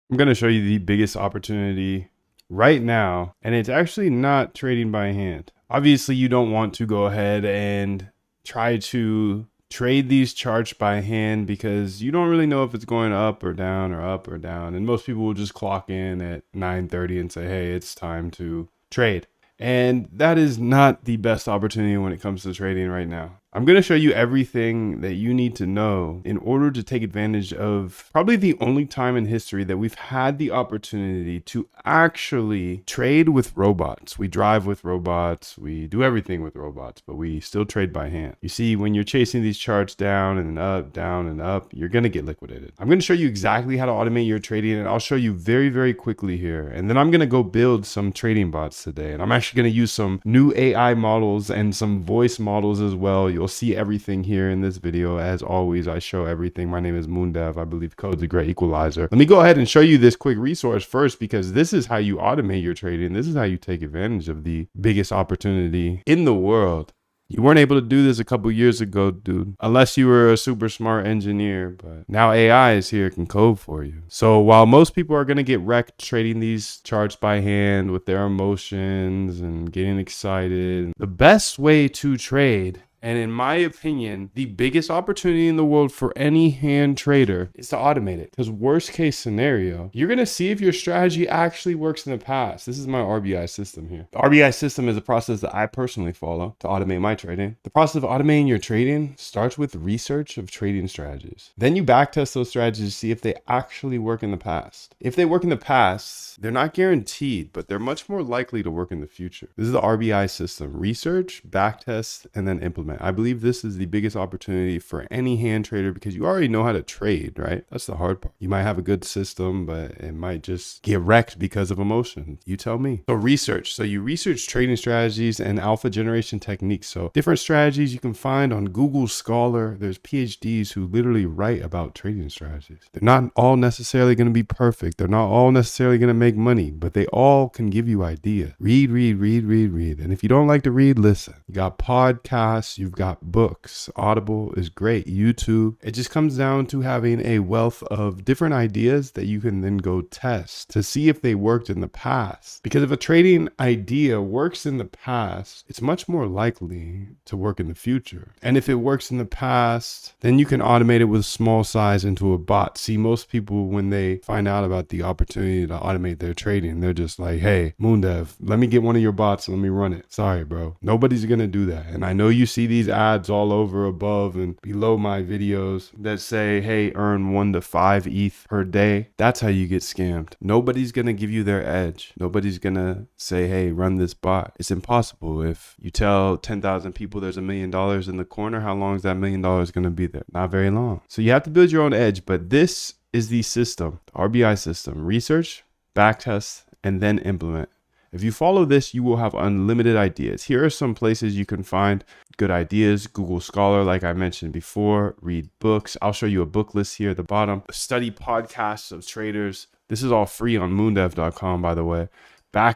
I'm going to show you the biggest opportunity right now, and it's actually not trading by hand. Obviously, you don't want to go ahead and try to trade these charts by hand because you don't really know if it's going up or down or up or down. And most people will just clock in at 9:30 and say, hey, it's time to trade. And that is not the best opportunity when it comes to trading right now. I'm going to show you everything that you need to know in order to take advantage of probably the only time in history that we've had the opportunity to actually trade with robots. We drive with robots, we do everything with robots, but we still trade by hand. You see, when you're chasing these charts down and up, you're going to get liquidated. I'm going to show you exactly how to automate your trading, and I'll show you very, very quickly here. And then I'm going to go build some trading bots today. And I'm actually going to use some new AI models and some voice models as well. You'll see everything here in this video. As always, I show everything. My name is Moondev. I believe code's a great equalizer. Let me go ahead and show you this quick resource first, because this is how you automate your trading. This is how you take advantage of the biggest opportunity in the world. You weren't able to do this a couple years ago, dude, unless you were a super smart engineer, but now AI is here, can code for you. So while most people are going to get wrecked trading these charts by hand with their emotions and getting excited, the best way to trade, and in my opinion, the biggest opportunity in the world for any hand trader, is to automate it. Because worst case scenario, you're going to see if your strategy actually works in the past. This is my RBI system here. The RBI system is a process that I personally follow to automate my trading. The process of automating your trading starts with research of trading strategies. Then you backtest those strategies to see if they actually work in the past. If they work in the past, they're not guaranteed, but they're much more likely to work in the future. This is the RBI system: research, backtest, and then implement. I believe this is the biggest opportunity for any hand trader because you already know how to trade, right? That's the hard part. You might have a good system, but it might just get wrecked because of emotion. You tell me. So research. So you research trading strategies and alpha generation techniques. So different strategies you can find on Google Scholar. There's PhDs who literally write about trading strategies. They're not all necessarily going to be perfect. They're not all necessarily going to make money, but they all can give you ideas. Read. And if you don't like to read, listen. You got podcasts, you've got books. Audible is great. YouTube. It just comes down to having a wealth of different ideas that you can then go test to see if they worked in the past. Because if a trading idea works in the past, it's much more likely to work in the future. And if it works in the past, then you can automate it with small size into a bot. See, most people, when they find out about the opportunity to automate their trading, they're just like, hey, Moondev, let me get one of your bots and let me run it. Sorry, bro. Nobody's going to do that. And I know you see these ads all over above and below my videos that say, hey, earn 1 to 5 ETH per day. That's how you get scammed. Nobody's going to give you their edge. Nobody's going to say, hey, run this bot. It's impossible. If you tell 10,000 people there's $1 million in the corner, how long is that $1 million going to be there? Not very long. So you have to build your own edge, but this is the system, the RBI system: research, backtest, and then implement. If you follow this, you will have unlimited ideas. Here are some places you can find good ideas. Google Scholar, like I mentioned before. Read books. I'll show you a book list here at the bottom. Study podcasts of traders. This is all free on moondev.com, by the way.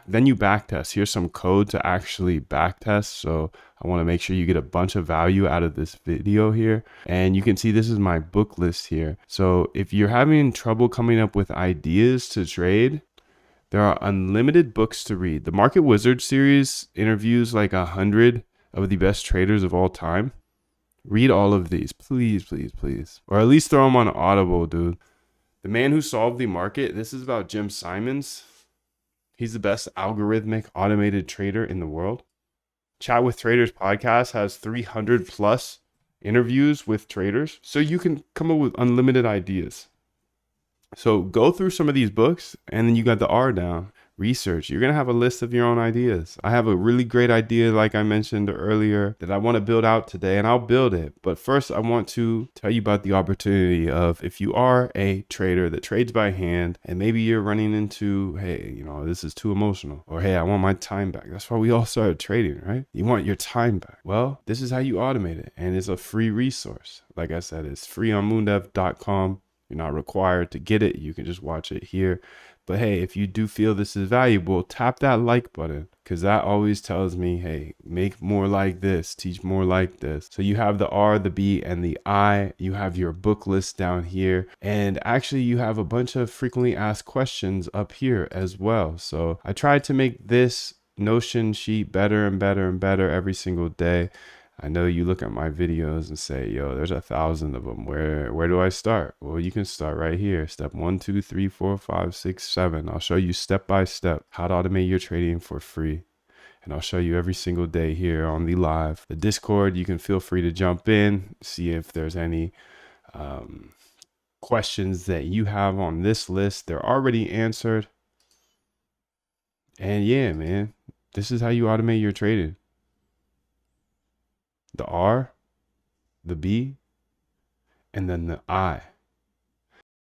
Then you backtest. Here's some code to actually backtest. So I want to make sure you get a bunch of value out of this video here. And you can see this is my book list here. So if you're having trouble coming up with ideas to trade, there are unlimited books to read. The Market Wizard series interviews like 100 of the best traders of all time. Read all of these, please. Or at least throw them on Audible, dude. The Man Who Solved the Market. This is about Jim Simons. He's the best algorithmic automated trader in the world. Chat with Traders podcast has 300 plus interviews with traders. So you can come up with unlimited ideas. So go through some of these books, and then you got the R down. Research. You're going to have a list of your own ideas. I have a really great idea, like I mentioned earlier, that I want to build out today, and I'll build it. But first, I want to tell you about the opportunity of, if you are a trader that trades by hand, and maybe you're running into, hey, you know, this is too emotional, or hey, I want my time back. That's why we all started trading, right? You want your time back. Well, this is how you automate it, and it's a free resource. Like I said, it's free on moondev.com. You're not required to get it. You can just watch it here. But hey, if you do feel this is valuable, tap that like button, because that always tells me, hey, make more like this, teach more like this. So you have the R, the B, and the I. You have your book list down here. And actually you have a bunch of frequently asked questions up here as well. So I tried to make this Notion sheet better and better and better every single day. I know you look at my videos and say, yo, there's 1,000 of them. Where do I start? Well, you can start right here. Step 1, 2, 3, 4, 5, 6, 7. I'll show you step by step how to automate your trading for free. And I'll show you every single day here on the live. The Discord, you can feel free to jump in, see if there's any questions that you have on this list. They're already answered. And yeah, man, this is how you automate your trading. The R, the B, and then the I.